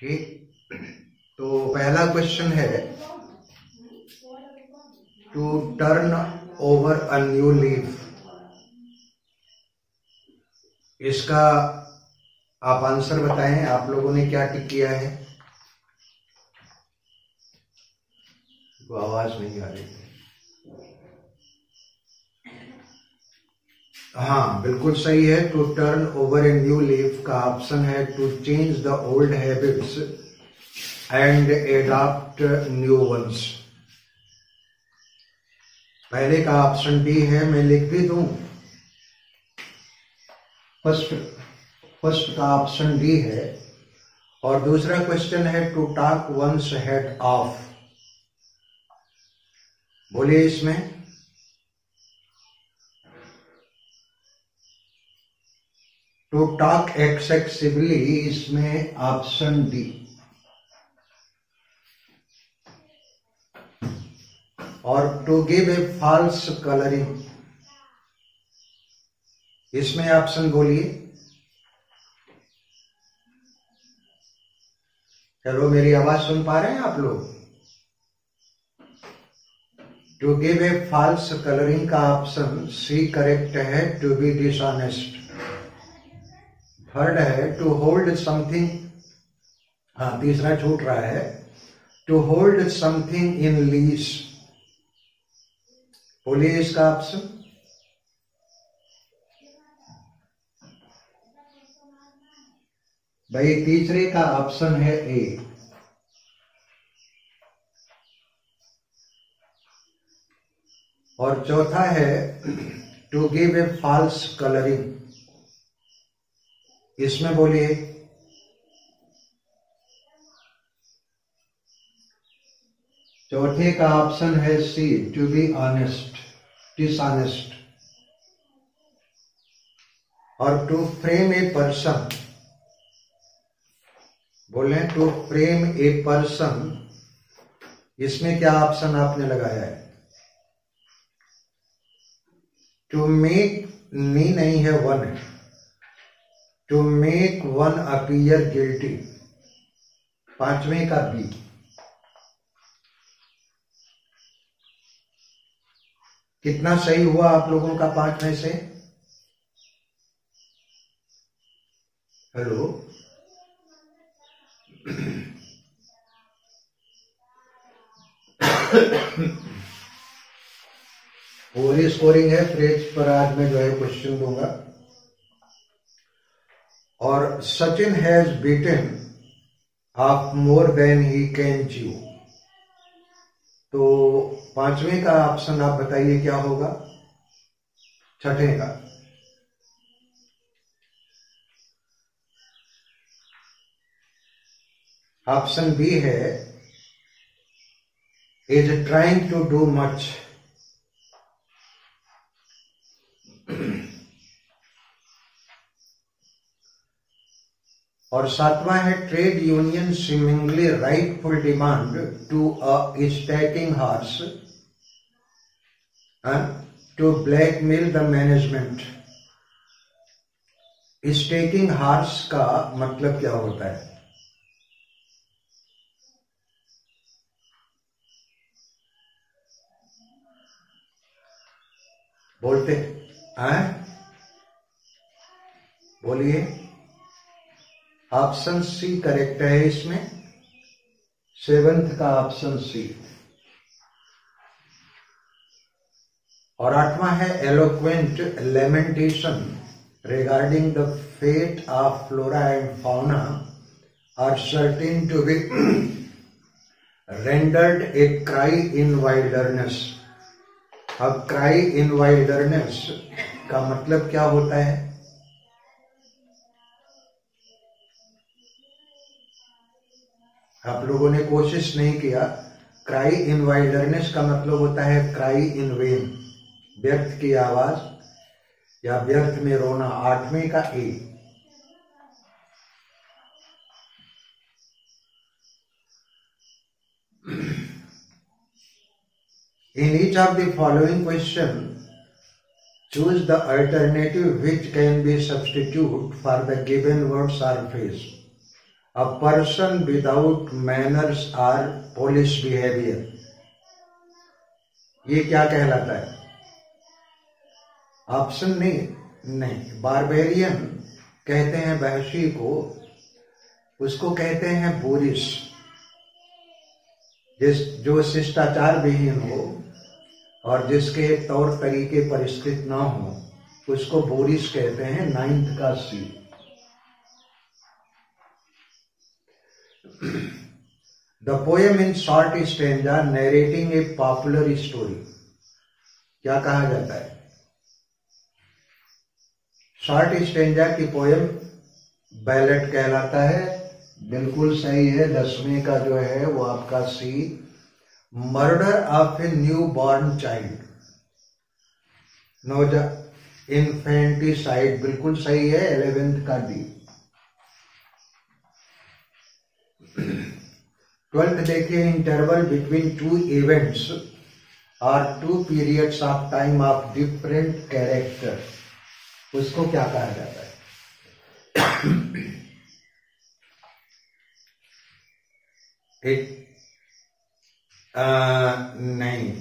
ठीक। तो पहला क्वेश्चन है to turn over a new leaf. इसका आप आंसर बताएं, आप लोगों ने क्या टिक किया है? वो आवाज नहीं आ रही। हाँ, बिल्कुल सही है। To turn over a new leaf का ऑप्शन है to change the old habits and adopt new ones. पहले का ऑप्शन डी है, मैं लिख भी दूं। फर्स्ट का ऑप्शन डी है। और दूसरा क्वेश्चन है to talk one's head off. बोलिए इसमें। टू टॉक एक्सेसिवली, इसमें ऑप्शन डी। और to give a false colouring, इसमें ऑप्शन बोलिए। चलो, मेरी आवाज सुन पा रहे हैं आप लोग? To give a false colouring का ऑप्शन सी करेक्ट है, टू बी डिसऑनेस्ट। थर्ड है टू होल्ड समथिंग, हाँ तीसरा छूट रहा है, to hold something in lease. बोलिए इसका ऑप्शन। भाई तीसरे का ऑप्शन है ए। और चौथा है to give a false colouring, इसमें बोलिए। चौथे का ऑप्शन है C, to be honest, dishonest. और टू फ्रेम ए पर्सन, बोले टू फ्रेम ए पर्सन, इसमें क्या ऑप्शन आपने लगाया है? टू मेक, नी नहीं है, वन है। To make one appear guilty, पांचवें का बी। कितना सही हुआ आप लोगों का 5 में से? हेलो। पूरी स्कोरिंग है। फ्रेज पर आज मैं जो है क्वेश्चन दूंगा। और Sachin has bitten off more than he can chew. तो पांचवें का ऑप्शन आप बताइए क्या होगा? छठे का। ऑप्शन बी है is trying to do much. और सातवां है trade union seemingly rightful demand to a stalking horse to blackmail the management. Stalking horse का मतलब क्या होता है? बोलते हैं? बोलिए। ऑप्शन सी करेक्ट है इसमें। 7th का ऑप्शन सी। और 8वां है eloquent lamentation regarding the fate of flora and fauna are certain to be rendered a cry in wilderness. अब क्राई इन वाइल्डरनेस का मतलब क्या होता है? आप लोगों ने कोशिश नहीं किया। क्राई इन वाइल्डरनेस का मतलब होता है क्राई इन वेन, व्यर्थ की आवाज या व्यर्थ में रोना। 8वें का ए। In each of the following question, choose the alternative which can be substitute for the given words or phrase. A person without manners or polish behaviour, ये क्या कहलाता है? ऑप्शन नहीं, बारबेरियन कहते हैं वहशी को, उसको कहते हैं बोरिस। जो शिष्टाचार विहीन हो और जिसके तौर तरीके परिष्कृत ना हो, उसको बोरिस कहते हैं। 9th का C. The poem in short stanza narrating a popular story, क्या कहा जाता है? शॉर्ट स्टैंजा की पोएम बैलेट कहलाता है। बिल्कुल सही है। 10वें का जो है वो आपका C. Murder of a new born child, infanticide, बिल्कुल सही है। 11th का डी। 12th देखिए, इंटरवल बिटवीन टू इवेंट्स और two periods of time of different character, उसको क्या कहा जाता है? नहीं,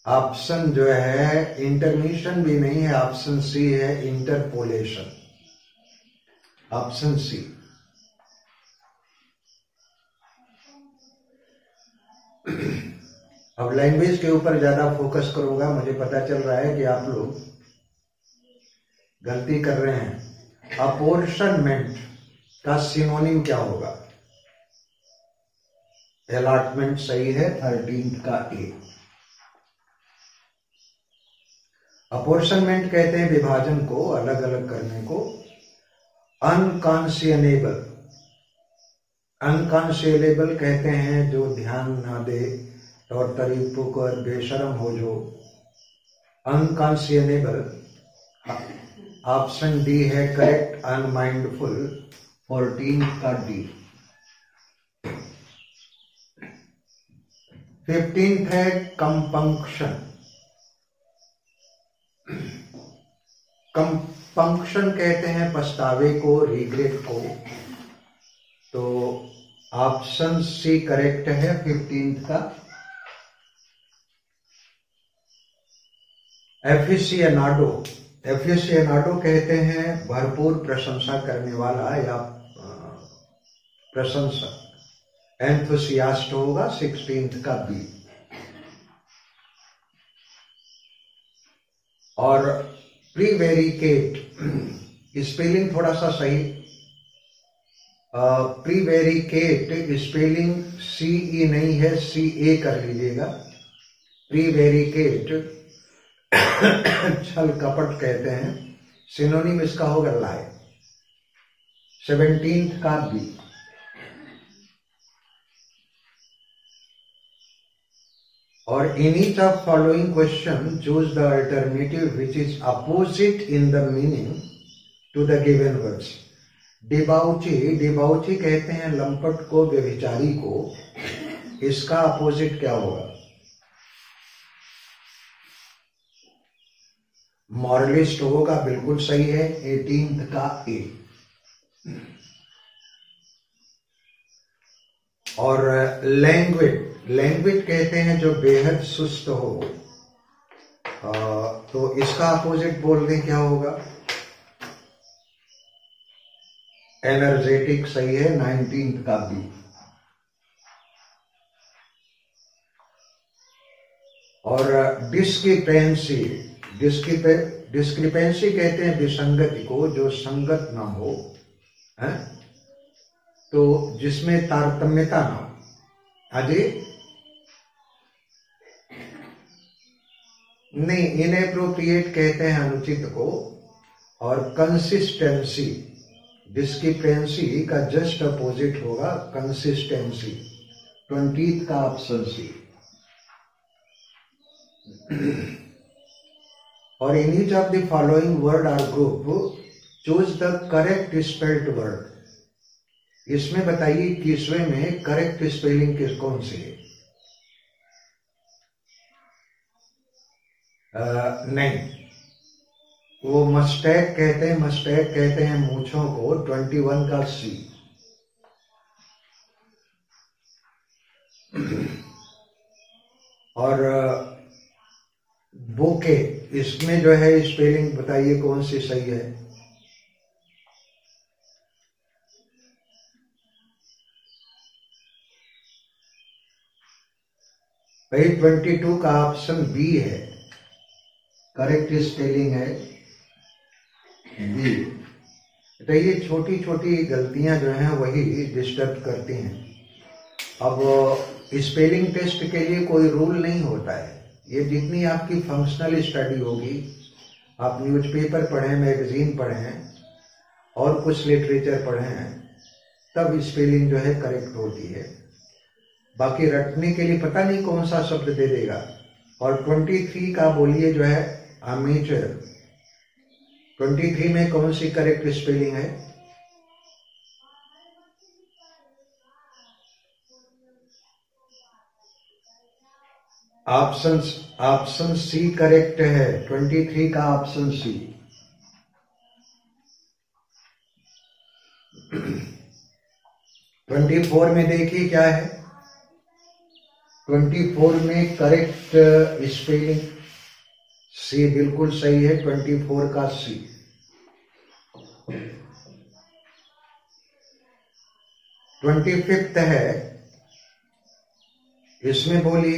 ऑप्शन जो है इंटरमिशन भी नहीं है, ऑप्शन सी है इंटरपोलेशन, ऑप्शन सी। अब लैंग्वेज के ऊपर ज्यादा फोकस करूंगा, मुझे पता चल रहा है कि आप लोग गलती कर रहे हैं। अपोर्शनमेंट का सिनोनिम क्या होगा? अलॉटमेंट सही है। 13th का ए। अपोर्शनमेंट कहते हैं विभाजन को, अलग अलग करने को। अनकॉन्शियनेबल, अनकॉन्शियनेबल कहते हैं जो ध्यान ना दे और तरीकों पर बेशरम हो, जो अनकॉन्शियनेबल। ऑप्शन डी है करेक्ट, अनमाइंडफुल। 14th का डी। 15th है कंपंक्शन। कंपंक्शन कहते हैं पछतावे को, रिग्रेट को। तो ऑप्शन सी करेक्ट है 15th का। एफिशिएनाडो, एफिशिएनाडो कहते हैं भरपूर प्रशंसा करने वाला या प्रशंसक। एंथुसियास्ट होगा 16th का बी। और प्रीवेरिकेट, स्पेलिंग थोड़ा सा सही। प्रीवेरिकेट स्पेलिंग CE नहीं है, CA कर लीजिएगा। प्रीवेरिकेट छल कपट कहते हैं। सिनोनिम इसका होगा लाई। 17th का बी। और in each of following question choose the alternative which is opposite in the meaning to the given words. डिबाउची, डिबाउची कहते हैं लंपट को, व्यभिचारी को। इसका अपोजिट क्या होगा? मॉरलिस्ट होगा, बिल्कुल सही है। 18th का ए। और लैंग्वेज, लैंग्वेज कहते हैं जो बेहद सुस्त हो। तो इसका अपोजिट बोल दें क्या होगा? एनर्जेटिक सही है। 19th का बी। और डिस्क्रिपेंसी, डिस्क्रिपेंसी कहते हैं विसंगति को, जो संगत ना हो है? तो जिसमें तारतम्यता ना हो। अजय नहीं, इनएप्रोप्रिएट कहते हैं अनुचित को। और कंसिस्टेंसी, डिस्क्रिपेंसी का जस्ट अपोजिट होगा कंसिस्टेंसी। 20th का ऑप्शन सी। और in each of the following word और group choose the correct spelled word. इसमें बताइए 21वें में करेक्ट स्पेलिंग किस कौन सी है? नहीं, वो मस्टैक कहते हैं मूंछों को। 21 का सी। और बोके, इसमें जो है स्पेलिंग बताइए कौन सी सही है। भाई 22 का ऑप्शन बी है, करेक्ट स्पेलिंग है बी। तो ये छोटी छोटी गलतियां जो हैं वही डिस्टर्ब करती हैं। अब स्पेलिंग टेस्ट के लिए कोई रूल नहीं होता है। ये जितनी आपकी फंक्शनल स्टडी होगी, आप न्यूज़पेपर पढ़ें, मैगजीन पढ़ें और कुछ लिटरेचर पढ़ें, तब स्पेलिंग जो है करेक्ट होती है। बाकी रटने के लिए पता नहीं कौन सा शब्द दे देगा। और 23 का बोलिए जो है अमेचर, 23 में कौन सी करेक्ट स्पेलिंग है? ऑप्शन सी करेक्ट है, 23 का ऑप्शन सी। 24 में देखिए क्या है। 24 में करेक्ट स्पेलिंग सी बिल्कुल सही है, 24 का सी। 25 है, इसमें बोलिए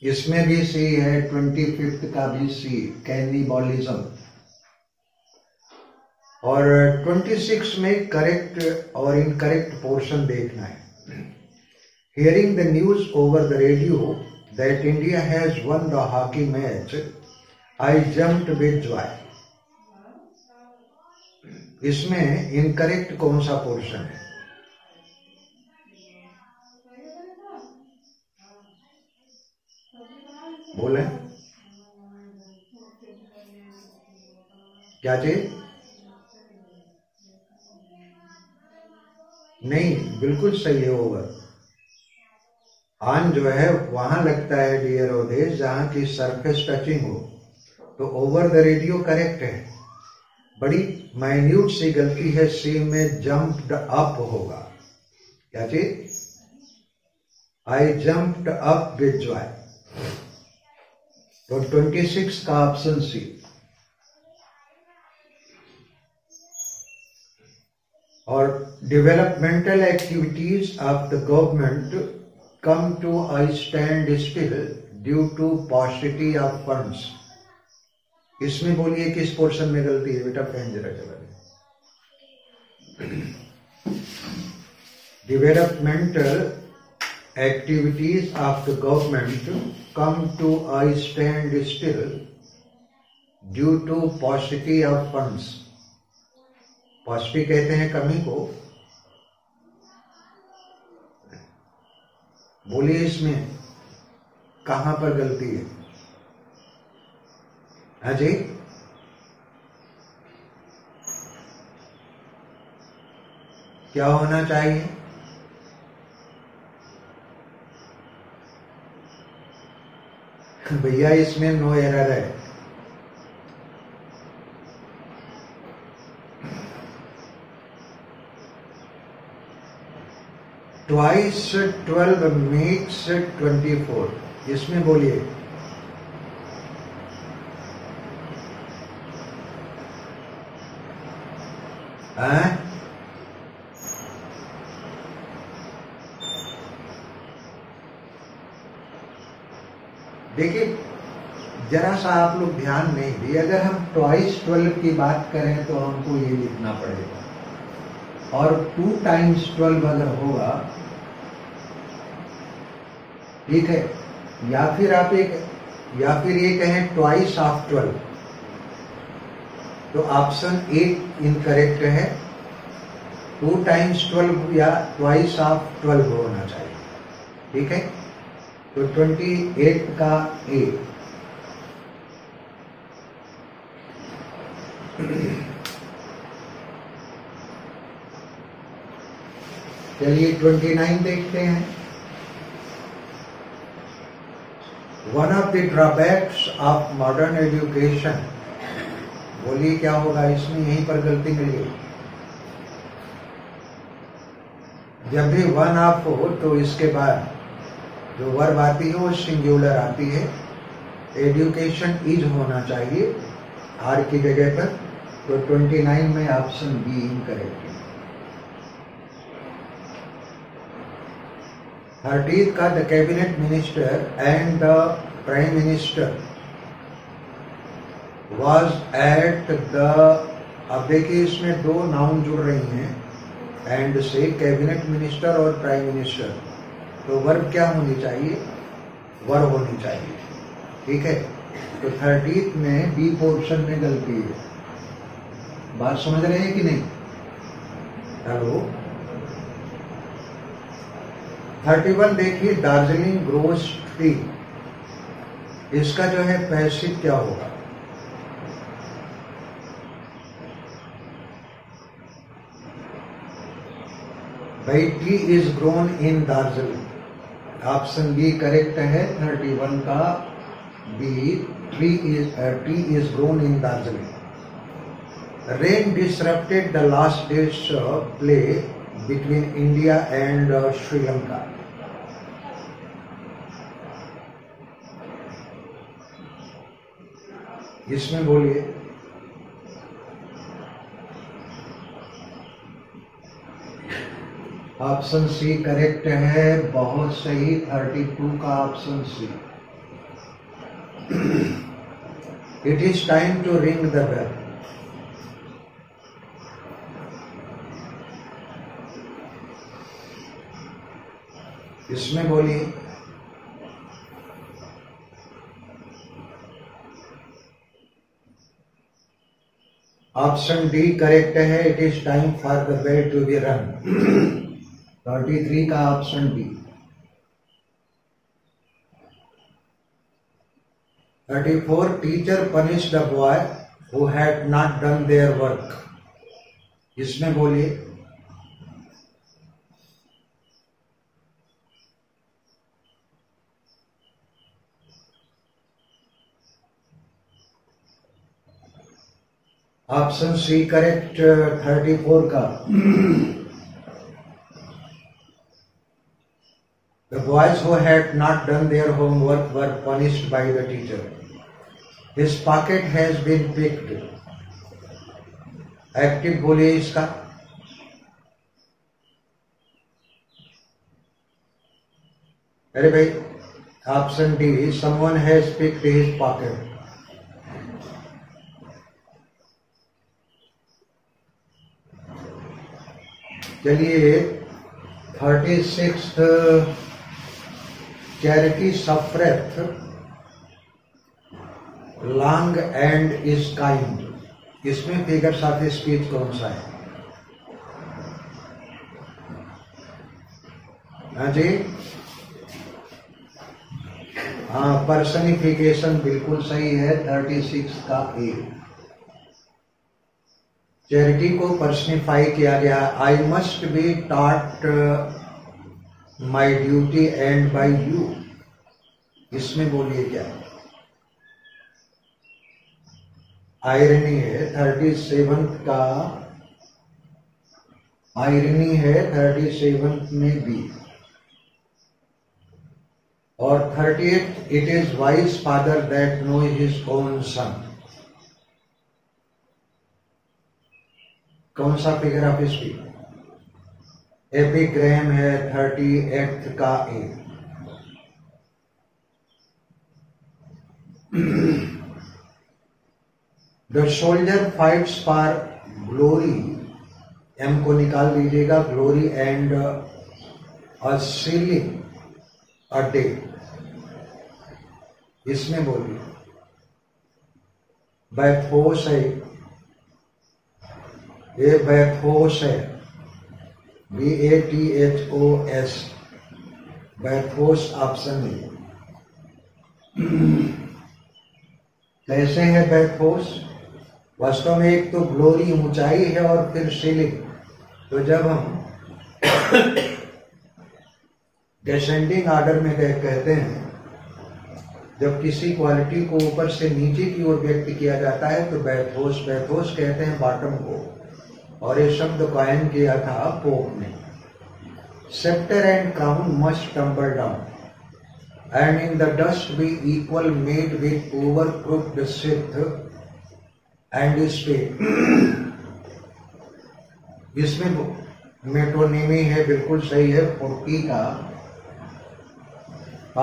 इसमें भी सी है, 25 का भी सी, कैनिबॉलिज्म। और 26 में करेक्ट और इनकरेक्ट पोर्शन देखना है। Hearing the news over the radio that India has one the hockey match, I jumped with Joy. इसमें इनकरेक्ट कौन सा पोर्शन है? बोले क्या चीज? नहीं, बिल्कुल सही है। ओवर ऑन जो है वहां लगता है डियर ओदेश जहां की सरफेस टचिंग हो, तो ओवर द रेडियो करेक्ट है। बड़ी माइन्यूट सी गलती है, सी में जंप्ड अप होगा। क्या चीज? I jumped up with joy. तो 26 का ऑप्शन सी। और developmental activities of the government come to a standstill due to paucity of funds. इसमें बोलिए किस पोर्शन में गलती है बेटा? फैन जरा चला। Developmental activities of the government come to a standstill due to paucity of funds. paucity कहते हैं कमी को। बोलिए इसमें कहां पर गलती है? हाँ जी, क्या होना चाहिए? भैया इसमें नो एरर है। Twice 12 makes 24। इसमें बोलिए देखिए जरा सा आप लोग ध्यान नहीं दिए। अगर हम ट्वाइस 12 की बात करें तो हमको ये लिखना पड़ेगा, और 2 टाइम्स 12 अगर होगा, ठीक है, या फिर ये कहें ट्वाइस ऑफ 12, तो ऑप्शन 8 इनकरेक्ट है। 2 टाइम्स 12 या ट्वाइस ऑफ 12 होना चाहिए, ठीक है। तो 28 का ए। चलिए 29 देखते हैं। One of the drawbacks of modern education, बोलिए क्या होगा इसमें, यहीं पर गलती मिल गई। जब भी वन ऑफ हो तो इसके बाद जो वर्ब आती है वो सिंगुलर आती है। एजुकेशन इज होना चाहिए आर की जगह पर। तो 29 में ऑप्शन बी इनकरेक्ट है। 30 का the cabinet minister and the prime minister was at the, अब देखिए इसमें दो नाउन जुड़ रही हैं, एंड से कैबिनेट मिनिस्टर और प्राइम मिनिस्टर, तो वर्ब क्या होनी चाहिए, वर्ब होनी चाहिए। ठीक है, तो 30 में बी पोर्शन में गलती है। बात समझ रहे हैं कि नहीं? हेलो। 31 देखिए, दार्जिलिंग ग्रोस ट्री, इसका जो है पैसिव क्या होगा? भाई tree is grown in Darjeeling, option B correct है 31 का B, tree is grown in Darjeeling. Rain disrupted the last day's play between India and Sri Lanka, इसमें बोलिए। ऑप्शन सी करेक्ट है, बहुत सही, 32 का option C. It is time to ring the bell, इसमें बोलिए। ऑप्शन डी करेक्ट है, it is time for the bell to be rung. 33 का option D. 34 teacher punish the boy who had not done their work, इसमें बोलिए। Option C correct 34 का। The boys who had not done their homework were punished by the teacher. His pocket has been picked. Active बोलिए इसका। अरे भाई, option D, someone has picked his pocket. चलिए 36 charity suffereth long and is kind, इसमें figures of speech कौन सा है? हाँ जी, हाँ, पर्सनिफिकेशन बिल्कुल सही है, 36 का ए। चैरिटी को पर्सनिफाई किया गया। I must be taught my duty and by you, इसमें बोलिए क्या? आयरनी है 37 का, आयरनी है 37 में बी। और 38 it is wise father that know his own son, कौन सा फिगर ऑफ स्पीच? एपिग्राम है 38 का A. The soldier fights for glory, M को निकाल दीजिएगा, glory and a shilling a day, इसमें बोलिए। बैफोस है, ये बैफोस है, BATHOS, बैफोस ऑप्शन है। कैसे है बैफोस? वास्तव में एक तो ग्लोरी ऊंचाई है और फिर सीलिंग, तो जब हम डिसेंडिंग ऑर्डर में कहते हैं जब किसी क्वालिटी को ऊपर से नीचे की ओर व्यक्त किया जाता है तो बैथोस, बैथोस कहते हैं बॉटम को, और ये शब्द कायन किया था पोप ने। Scepter and crown must tumble down, and in the dust be equal made with overcrooked scythe and spade. इसमें मेटोनिमी है, बिल्कुल सही है। 40 का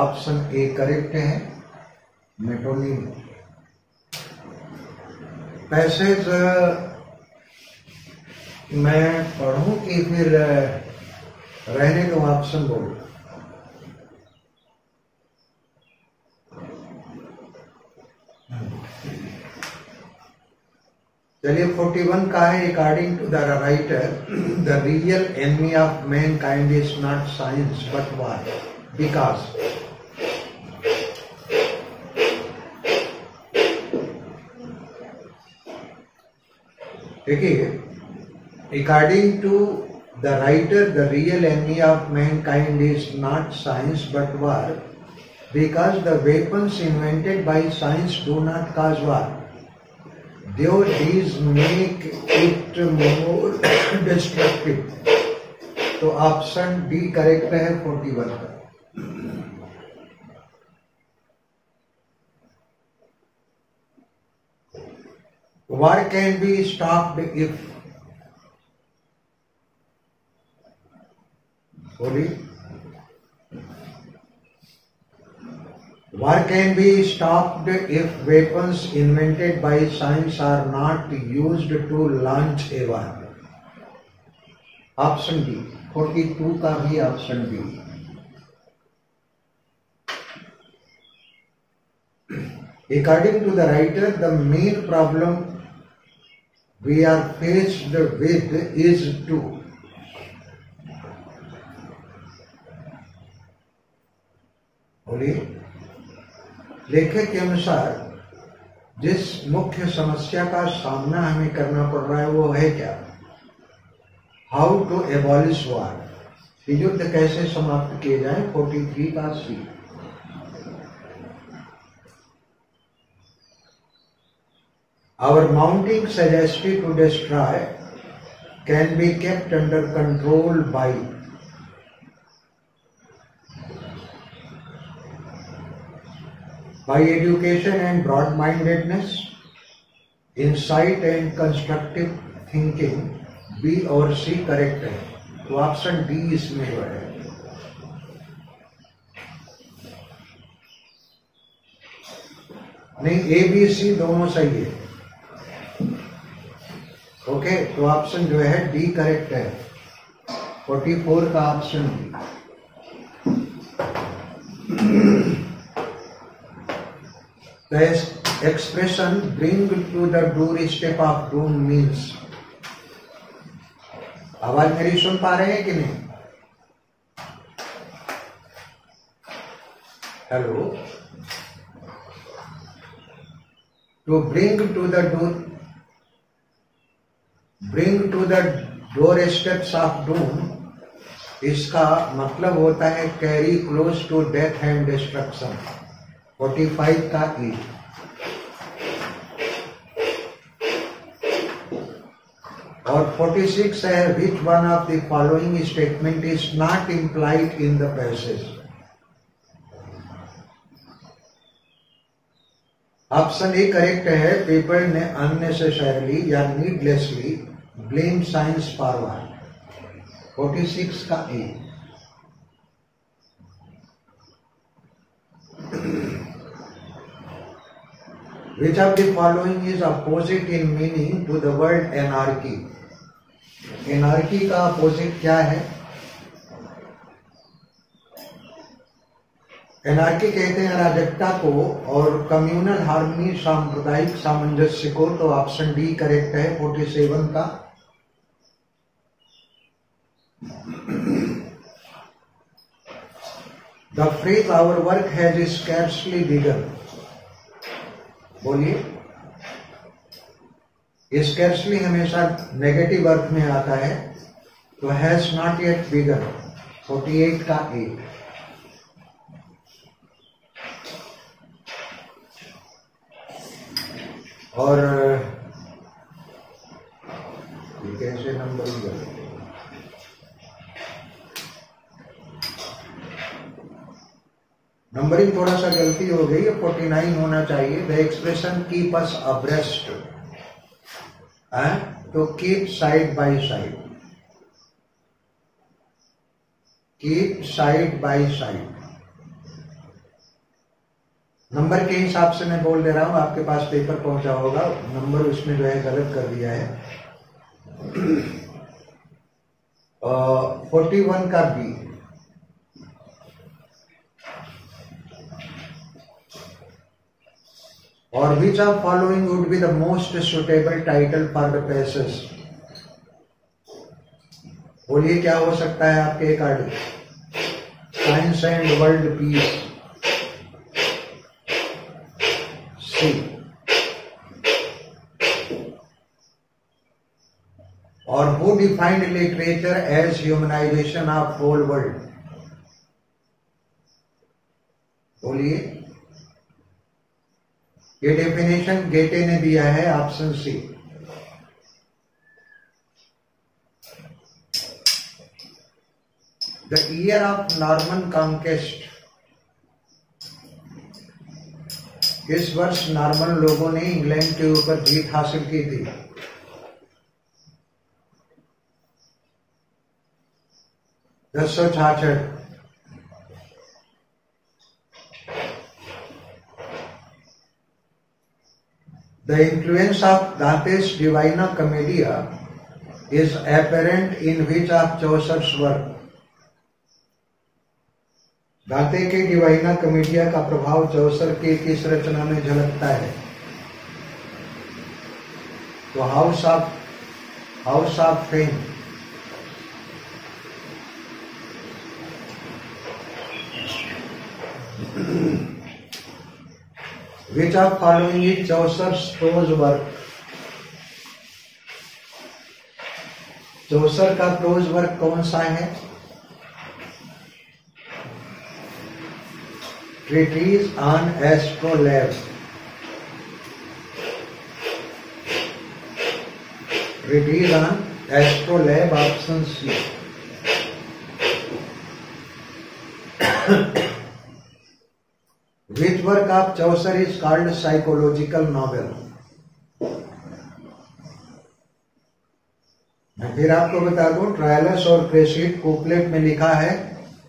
ऑप्शन ए करेक्ट है, मेटोनिमी। पैसेज मैं पढ़ूं कि फिर रहने दो, ऑप्शन बोलो। चलिए 41 का है, according to the writer the real enemy of mankind is not science but war, because देखिए, according to the writer, the real enemy of mankind is not science but war, because the weapons invented by science do not cause war, though these make it more destructive. तो option D correct है 41 का। War can be stopped if War can be stopped if weapons invented by science are not used to launch a war. Option D, 42 का भी option D. According to the writer, the main problem we are faced with is to लेखक के अनुसार जिस मुख्य समस्या का सामना हमें करना पड़ रहा है वो है क्या? हाउ टू एबॉलिश वार, युद्ध कैसे समाप्त किए जाए, 43 का सी। Our mounting sagacity to destroy can be kept under control by education and broad-mindedness, insight and constructive thinking, B और C करेक्ट है। तो ऑप्शन डी इसमें है। नहीं, ए बी सी दोनों सही है। ओके, तो ऑप्शन जो है डी करेक्ट है, 44 का option D. The expression bring to the doorstep of doom means, आवाज मेरी सुन पा रहे हैं कि नहीं? Hello. To bring to the doorsteps of doom, इसका मतलब होता है carry close to death and destruction, 45 का ई। और 46 है, which one of the following statement is not implied in the passage? Option A correct है, पीपल ने अननेसेसरली या नीडलेसली ब्लेम साइंस फॉर वार, 46 का ए। Which of the following is opposite in meaning to the word anarchy? Anarchy का opposite क्या है? Anarchy कहते हैं अराजकता को और कम्युनल हार्मनी, सांप्रदायिक सामंजस्य को। तो ऑप्शन डी करेक्ट है, 47 का। The phrase our work has scarcely begun, बोलिए। स्कैर्सली हमेशा नेगेटिव अर्थ में आता है, तो हैज नॉट येट बिगन, 48 का ए। और ये कैसे नंबरिंग करेंगे? नंबरिंग थोड़ा सा गलती हो गई है, 49 होना चाहिए। The expression keep us abreast, तो keep side by side, keep side by side. Number के हिसाब से मैं बोल दे रहा हूं, आपके पास पेपर पहुंचा होगा, नंबर उसमें जो है गलत कर दिया है। 41 का बी, और which of following would be the most suitable title for the passage? बोलिए क्या हो सकता है आपके according? Science and world peace, C. और who defined literature as humanization of whole world? बोलिए, ये डेफिनेशन गेटे ने दिया है, option C. The year of Norman conquest, इस वर्ष नॉर्मन लोगों ने इंग्लैंड के ऊपर जीत हासिल की थी। दसो छाछठ। The influence of Dante's Divina Commedia is apparent in which of Chaucer's work? दांते के डिवाइना कमेडिया का प्रभाव चौसर के किस रचना में झलकता है? तो house of fame. Which of following is Chaucer's prose work? Chaucer का प्रोज वर्क कौन सा है? Treatise on astrolabe, treatise on astrolabe, option C. Which work of Chaucer is called psychological novel? मैं फिर आपको बता दूं, ट्रायलस और क्रेसिड कूपलेट में लिखा है।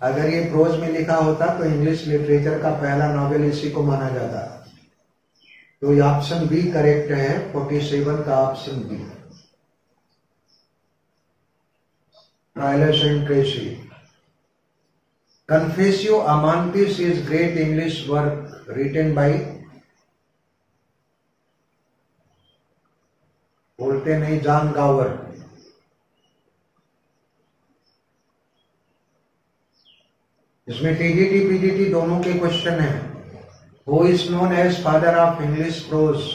अगर ये प्रोज में लिखा होता तो इंग्लिश लिटरेचर का पहला नॉवेल इसी को माना जाता। तो ये ऑप्शन बी करेक्ट है, 47 का option B, Troilus and Cressida. Confessio Amantis is great English work written by, बोलते नहीं, जॉन गावर। इसमें टीजीटी पीजीटी दोनों के क्वेश्चन हैं। Who is known as father of English prose?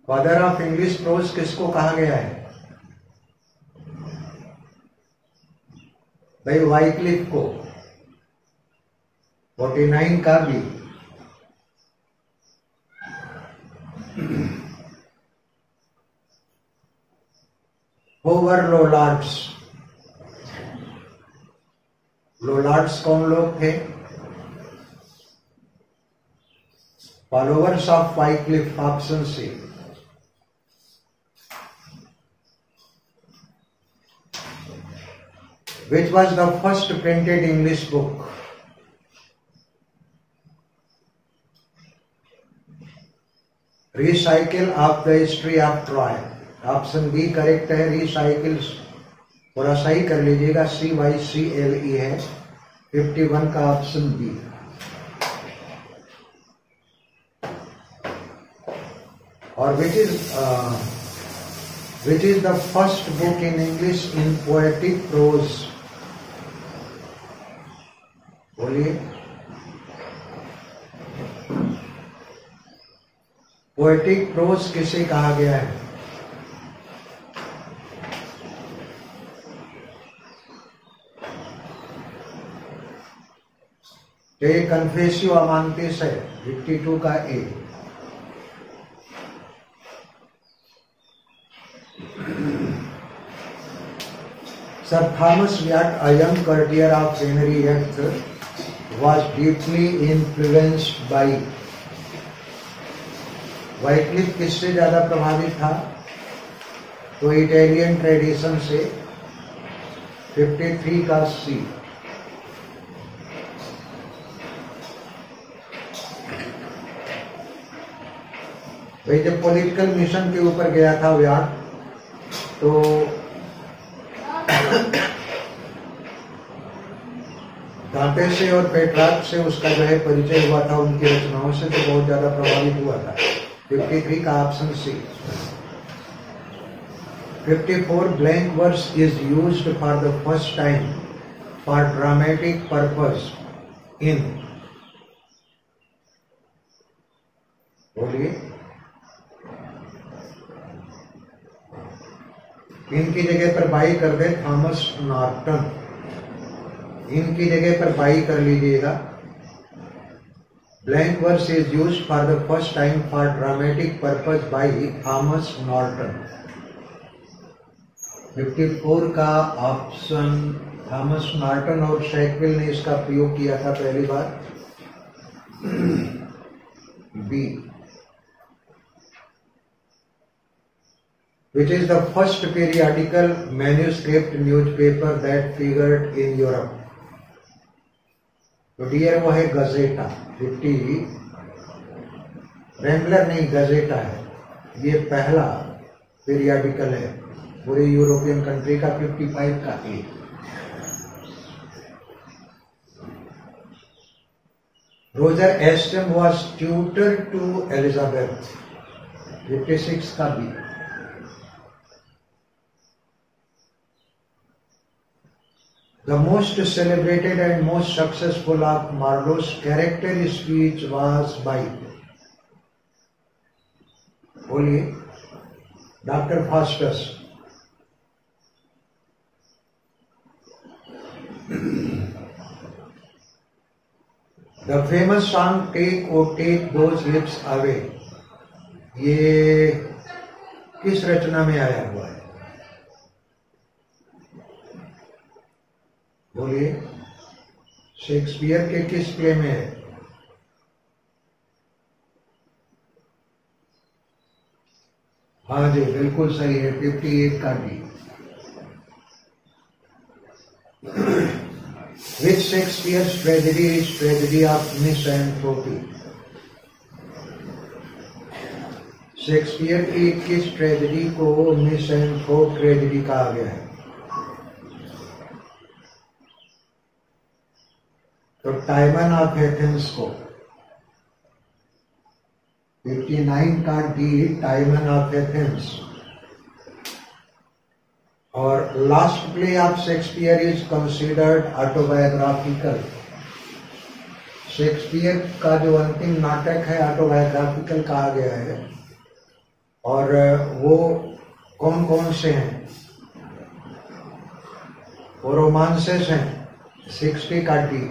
Father of English pros किसको कहा गया है? भाई वाइक्लिफ को। 49 का भी। होवर लोलार्ड्स, लोलार्ड्स कौन लोग थे? Followers of Wycliffe, option C. Which was the first printed English book? Recycle of the History of Troy, option B correct है। रिसाइकिल थोड़ा सही कर लीजिएगा, CYCLE है, 51 का ऑप्शन बी। और which is the first book in English in poetic prose? बोलिए। Poetic pros किसे कहा गया है? तो ये कन्फेसियो अमांतिस है 52 का ए। Sir Thomas Watt, a young courtier of Henry VIII, was deeply influenced by Wycliffe. किससे ज्यादा प्रभावित था? तो इटालियन ट्रेडिशन से 53 का सी। तो जब पॉलिटिकल मिशन के ऊपर गया था व्याट, तो दांते से और पेट्रार्क से उसका जो है परिचय हुआ था, उनकी रचनाओं से तो बहुत ज्यादा प्रभावित हुआ था। 53 का option C. 54 blank verse is used for the first time for dramatic purpose in, बोलिए। इनकी जगह पर बाई कर दे थॉमस नॉर्टन, इनकी जगह पर बाई कर लीजिएगा। Blank verse is used for the first time for dramatic purpose by Thomas Norton. 54 का ऑप्शन थॉमस नॉर्टन और शेक्सपियर ने इसका प्रयोग किया था पहली बार। B. Which is the first periodical manuscript newspaper that figured in Europe? तो डियर वो है गजेटा 50। रैम्बलर नहीं, गजेटा है। ये पहला पीरियडिकल है पूरे यूरोपियन कंट्री का। 55 का A. Roger Ascham was tutor to Elizabeth. 56 का B. The most celebrated and most successful of Marlowe's character speech was by, बोलिए, doctor Faustus. The famous song "Take Oh Take Those Lips Away" ये किस रचना में आया हुआ है? बोलिए, Shakespeare के किस प्ले में है? हाँ जी, बिल्कुल सही है। 58 का D. Which Shakespeare's tragedy is tragedy of misanthropy? Shakespeare की किस ट्रेजेडी को मिसैंथ्रोप ट्रेजेडी कहा गया है? तो टाइमन ऑफ एथेंस को। 59 का डी, टाइमन ऑफ एथेंस। और last play of Shakespeare is considered autobiographical. Shakespeare का जो अंतिम नाटक है ऑटोबायोग्राफिकल कहा गया है। और वो कौन कौन से हैं? वो रोमांसेस हैं। 60 का D.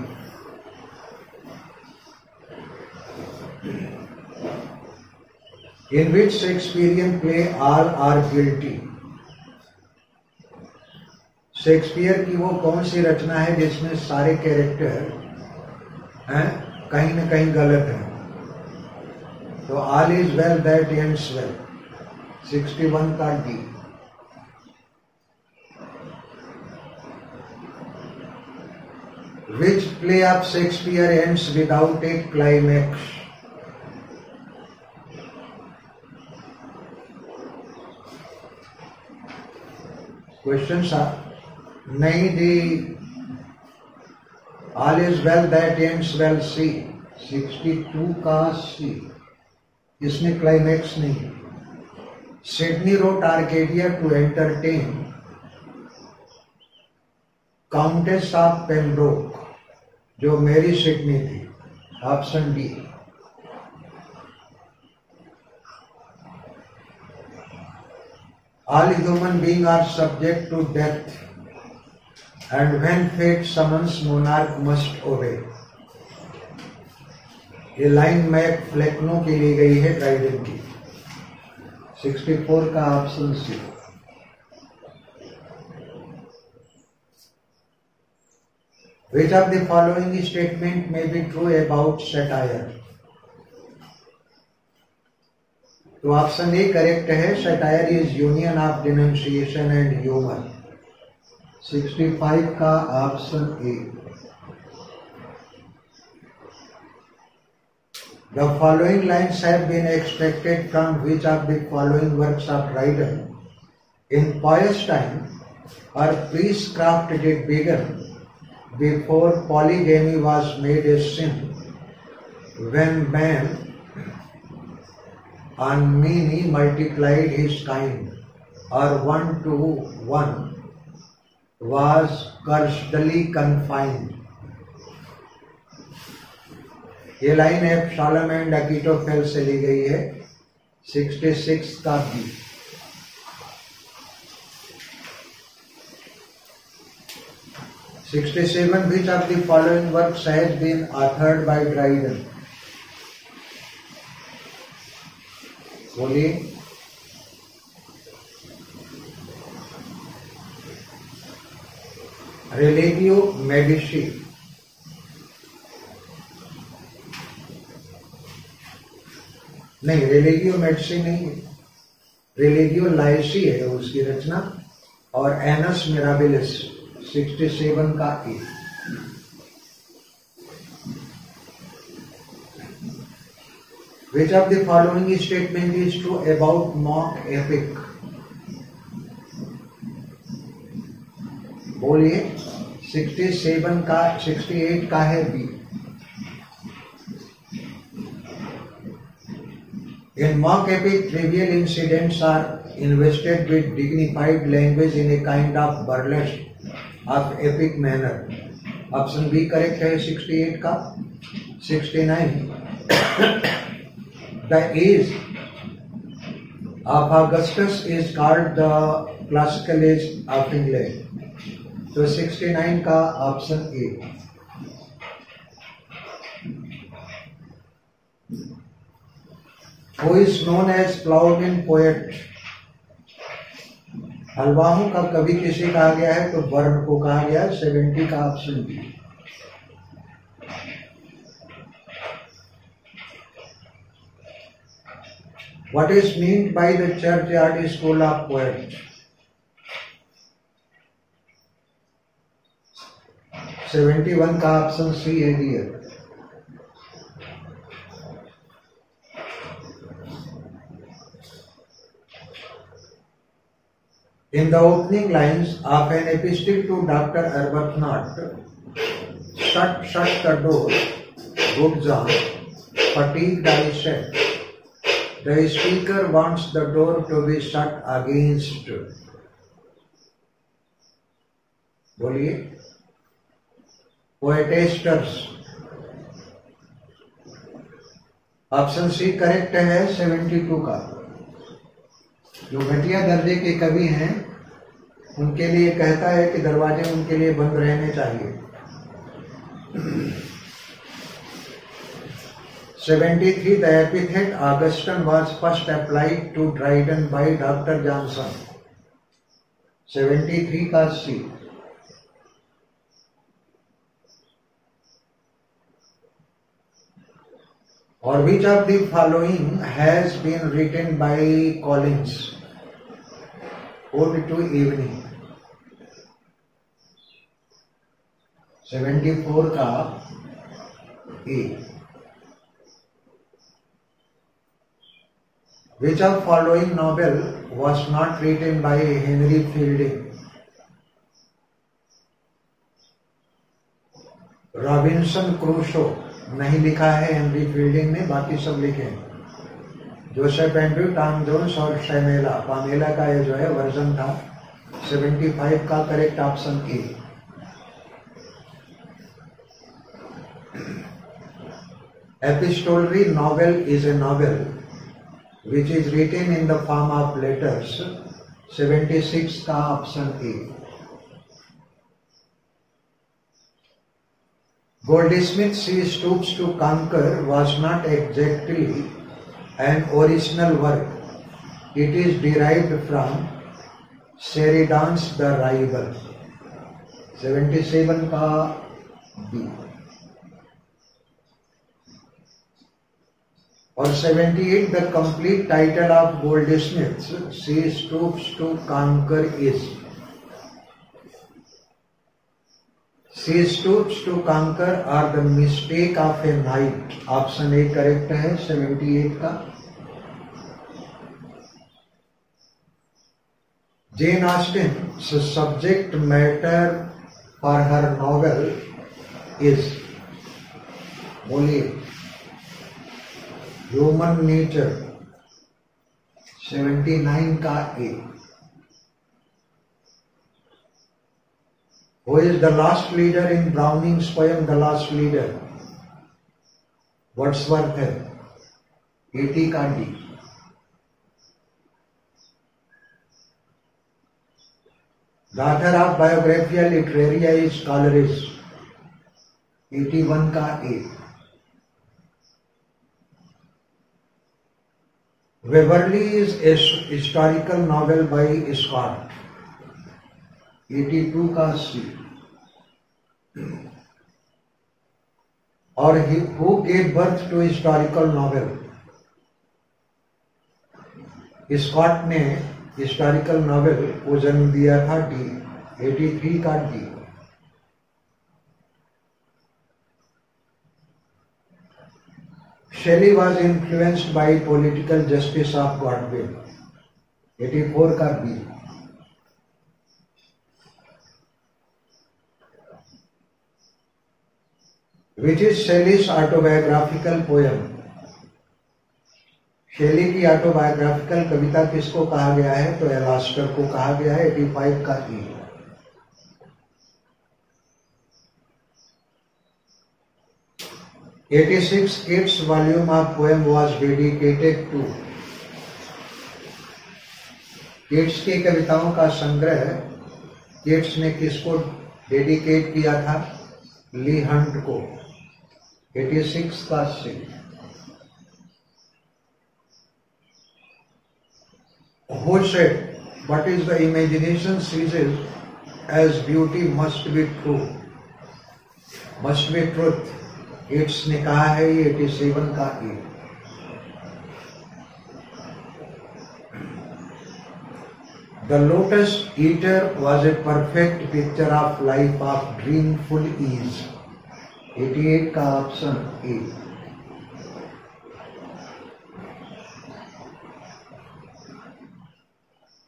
In which Shakespearean play all are guilty? Shakespeare की वो कौन सी रचना है जिसमें सारे कैरेक्टर कहीं न कहीं गलत हैं? तो all is well that ends well. 61 का D. Which play of Shakespeare ends without a climax? Questions are नहीं दी। All is well that ends well सी। 62 का सी। इसमें क्लाइमैक्स नहीं। Sidney wrote Arcadia to entertain Countess of Pembroke, जो Mary Sidney थी। Option D. All human beings are subject to death, and when fate summons, monarch must obey. ये line Mac Flecknoe की ली गई है ड्राइडन की। 64 का option C. Which of the following statement may be true about satire? तो option A correct है, satire is union of denunciation and humour. 65 का option A. The following lines have been extracted from which of the following works of Dryden? In pious time, or priestcraft did begin before polygamy was made a sin, when man on many multiplied his kind, or 1 to 1 was cursedly confined. ये line एब्शालोम and अकीटोफेल से ली गई है। 66 का B. Which of the following works has been authored by Dryden? बोलिए। Religio Medici, नहीं religio Medici नहीं है, religio लाइसी है उसकी रचना, और एनस मिराबिलिस 67 का ए। Which of the following statement is true about mock epic? बोलिए। 67 का 68 का है B. In mock epic, trivial incidents are invested with dignified language in a kind of burlesque of epic manner. Option B correct है 68 का। 69 The age of Augustus is called the classical age of England. तो 69 का option A. Who is known as plowman poet? हलवाहों का कवि किसे कहा गया है? तो बर्न को कहा गया है। 70 का option B. What is meant by the churchyard school of poets? 71 का ऑप्शन सी है dear. In the opening lines of an epistle to Dr. Arbuthnot, shut the door, good John, fatigued I said. The speaker wants the door to be shut against. बोलिए। पोएटेस्टर्स। Option C correct है 72 का। जो घटिया दर्जे के कवि हैं उनके लिए कहता है कि दरवाजे उनके लिए बंद रहने चाहिए। 73 The epithet Augustine was first applied to Dryden by Dr. Johnson. 73 का सी। और which of the following has been written by Collins? Ode to Evening। 74 का ए। Which of following novel was not written by Henry Fielding? Robinson Crusoe नहीं लिखा है Henry fielding ने, बाकी सब लिखे हैं। जोसेफ एंड्रू, टॉम जोन्स और पामेला का ये जो है वर्जन था। 75 का correct option A. Epistolary novel is a novel which is written in the form of letters। 76 का option A. Goldsmith's She Stoops to Conquer was not exactly an original work. It is derived from Sheridan's The Rival. 77 का B और 78 the complete title of Goldsmith's She Stoops to Conquer is She Stoops to Conquer or the Mistake of a Night. Option A correct है 78 का. Jane Austen's subject matter for her novel is बोलिए human nature 79 का ए. Who is the last leader in Browning's poem The Last Leader? Wordsworth है 80 का D. The author of Biographia Literaria is Coleridge 81 का ए. Waverley is a historical novel by Scott 82 का सी. और who gave birth to historical novel? Scott ने historical novel को जन्म दिया था डी 83 का D. Shelley was influenced by political justice of Godwin 84 का B. Which is Shelley's autobiographical poem? Shelley की ऑटोबायोग्राफिकल कविता किसको कहा गया है? तो एलास्टर को कहा गया है 85 का ई. '86 Keats volume of poem was dedicated to. Keats की कविताओं का संग्रह कीट्स ने किसको डेडिकेट किया था? ली हंट को 86 का सी. Who said, what is the imagination seizes as beauty must be true, must be truth? Keats ने कहा है 87 का ए. The Lotus Eater was a perfect picture of life of dreamful ease 88 का option A.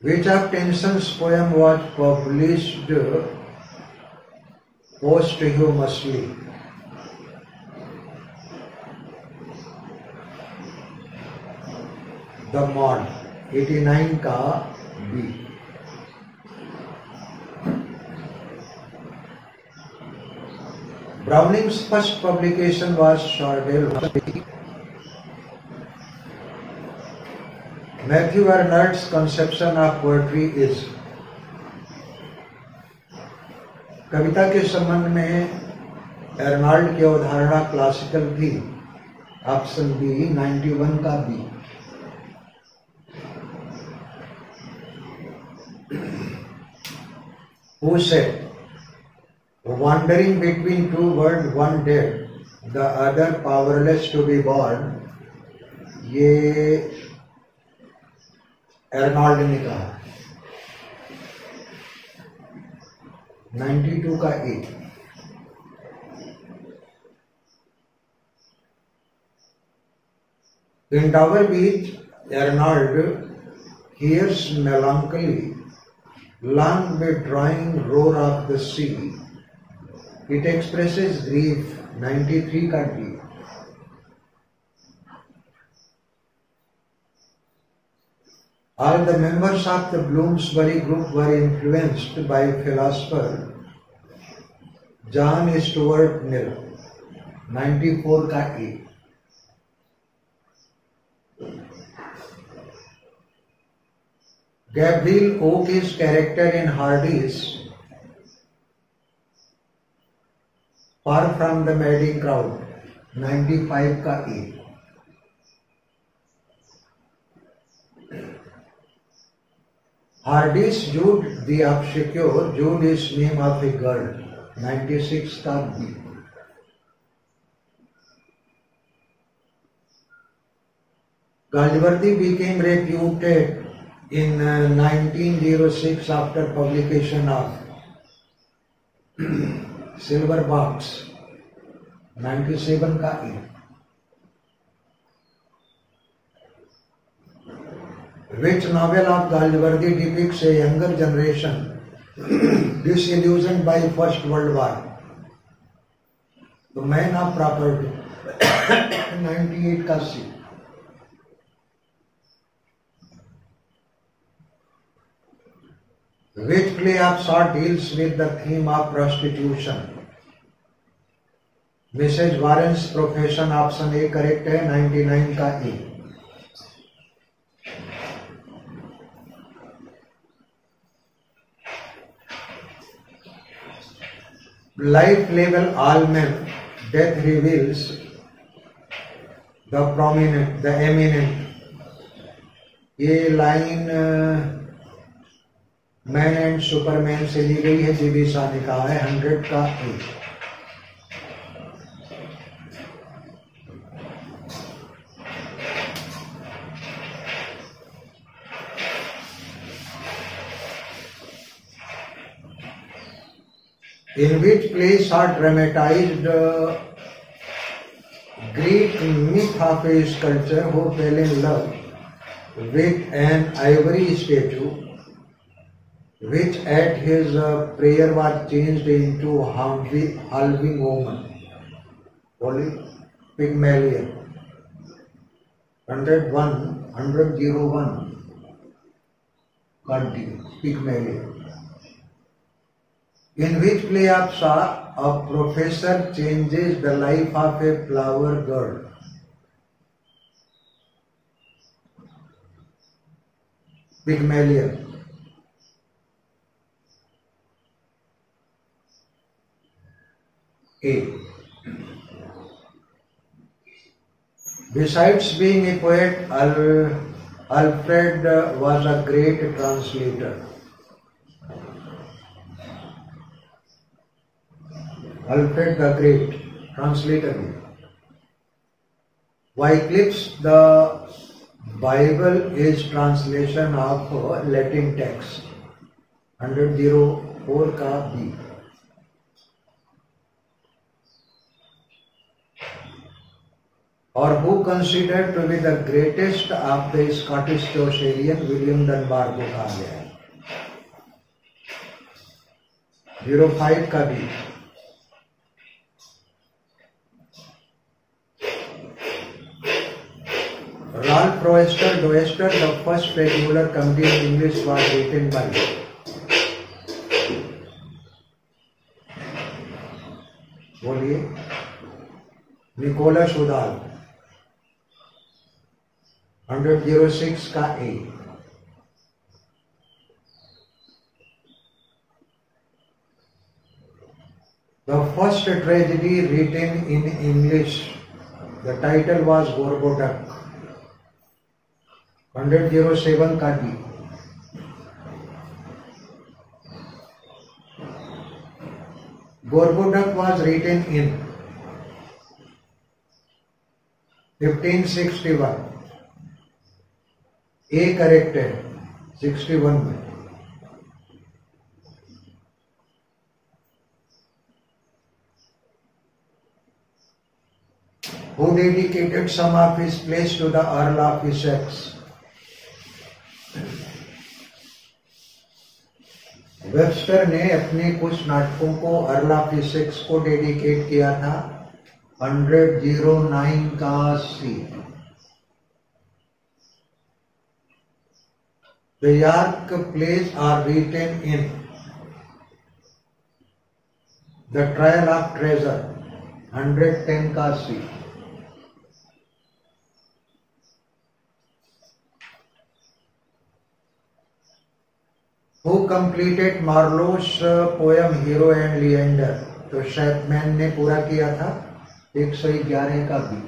Which of Tennyson's poem was published posthumously? The Maud 89 का B. Browning's first publication was Shardell. Matthew Arnold's conception of poetry is. कविता के संबंध में Arnold की अवधारणा classical थी. Option B 91 का B. Who said, wandering between two worlds, one dead, the other powerless to be born? ये Arnold ने कहा 92 का ए. In Tower Beach, Arnold hears melancholy, long withdrawing roar of the sea. It expresses grief 93 का D. All the members of the Bloomsbury group were influenced by philosopher John Stuart Mill 94 का ए. Gabriel Oakes' character in Hardy's Far from the madding crowd 95 का E. Hardis Jude the obscure, Jude is name of a girl 96 का B. Galsworthy became reputed in 1906 after publication of Silver Box 97 का E. Which novel of Galsworthy depicts a younger generation disillusioned by First World War? The Man of Property 98 का C. Which play of Shaw deals with the theme of prostitution? Mrs. Warren's Profession option A correct है 99 का E. Life level all men, death reveals the prominent, the eminent. ये line man and Superman से ली गई है, जीविसा ने कहा है 100 का E. In which place are dramatized Greek myth of a sculptor who fell in love with an ivory statue, which at his prayer was changed into halving woman? Holy Pygmalion 101 Pygmalion. In which play of Shaw a professor changes the life of a flower girl? Pygmalion. A. Besides being a poet, Alfred was a great translator. Alfred the Great, translator. Wycliffe's The Bible is translation of Latin text 104 का B. Or who considered to be the greatest of the Scottish Chaucerian? William Dunbar को कहा गया है 05 का B. Ralph Doester, the first regular comedy in English, was written by बोलिए Nicholas उदाल 106 का A. The first tragedy written in English, the title was Gorboduc 107 का D. Gorboduc was written in 1561. A correct है 61 में. Who dedicated some of his plays to the Earl of Essex? Webster ने अपने कुछ नाटकों को earl of Essex को dedicate किया था 109 का C. The York plays are written in The Trial of Treasure 110 का C. Who completed Marlowe's poem Hero and Leander तो शैपमैन ने पूरा किया था 111 का B.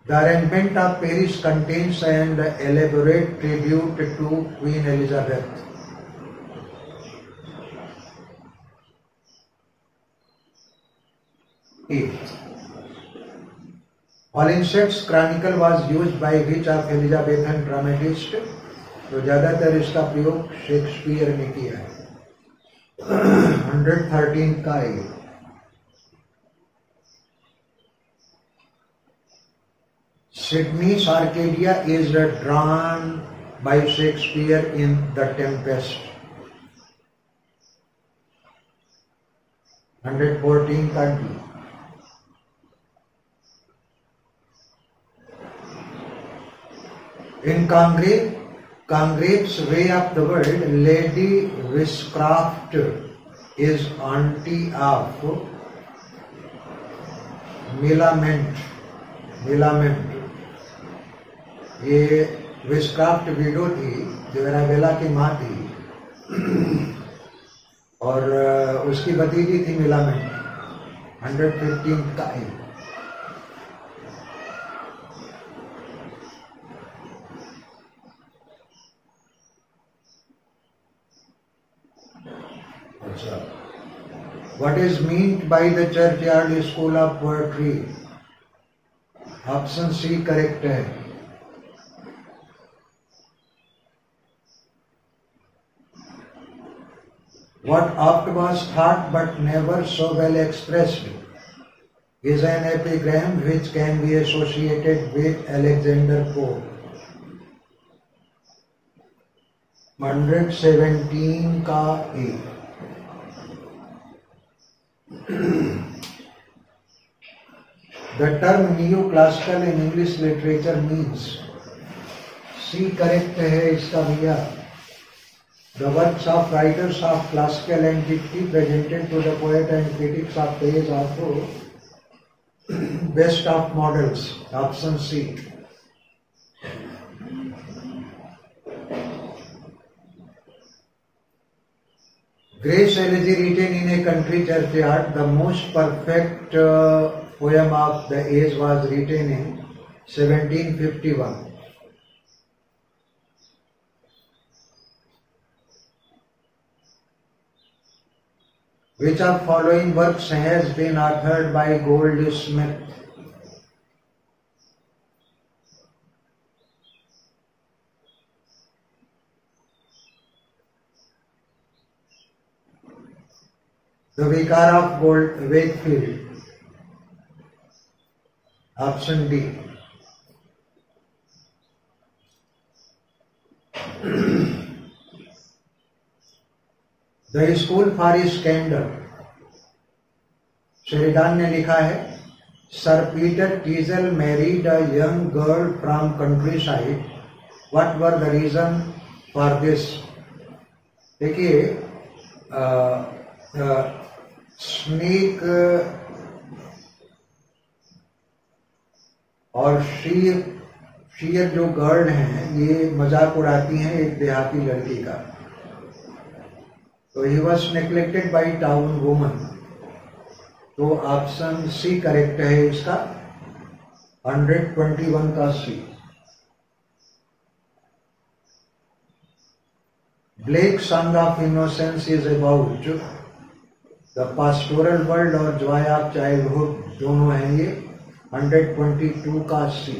The arrangement of Paris contains an elaborate tribute to Queen Elizabeth. Holinshed's Chronicle was used by which of Elizabethan dramatist? तो ज्यादातर इसका प्रयोग शेक्सपियर ने किया है। 113 का ये। Sydney's Arcadia is drawn by Shakespeare in The Tempest. 114 का D। In Congreve's Way of the World, Lady Wishcraft is auntie of Millamant. ये विशक्राफ्ट विडो थी जो एराबेला की माँ थी और उसकी भतीजी थी मिलामेंट। 115 का है। What is meant by the Churchyard School of Poetry? Option C correct है। What oft was thought but never so well expressed is an epigram which can be associated with Alexander Pope. 117 का ए। The term neoclassical in English literature means C correct है इसका भैया। The works of writers of classical antiquity presented to the poet and critics of praise are best of models. Option C. Grace Elegy written in a country churchyard, the most perfect poem of the age was written in 1751. Which of following works has been authored by Goldsmith? The Vicar of Wakefield. Option D. The School for Scandal. शेरिडान ने लिखा है Sir Peter Teazle married a young girl from country side, what were the reason for this. देखिए Snake और Sneer जो girl हैं ये मजाक उड़ाती हैं एक देहाती लड़की का। तो he was neglected by town woman. तो ऑप्शन सी करेक्ट है इसका। 121 का सी। Blake song of innocence is about the pastoral world और जॉय ऑफ चाइल्डहुड, दोनों हैं ये। 122 का सी।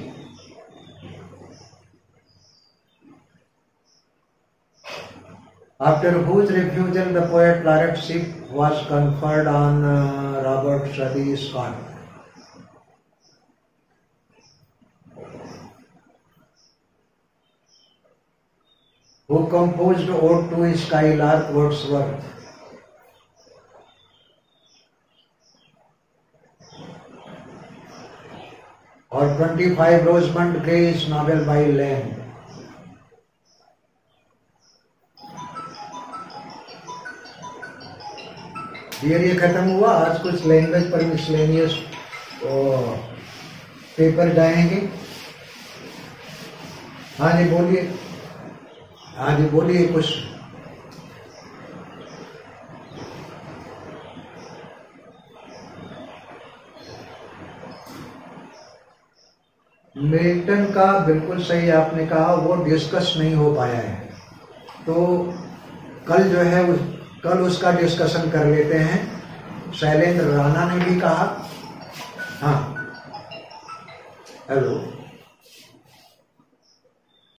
After whose refusal the poet laureateship was conferred on Robert Southey Scott. Who composed Ode to Skylark Wordsworth? Or 25 Rosamund Gray's novel by Lane. ये खत्म हुआ। आज कुछ लैंग्वेज पर मिसलेनियस पेपर जाएंगे। हाँ जी बोलिए, हाँ जी बोलिए कुछ। मिल्टन का बिल्कुल सही आपने कहा, वो डिस्कस नहीं हो पाया है, तो कल जो है कल उसका डिस्कशन कर लेते हैं। शैलेंद्र राणा ने भी कहा, हाँ हेलो।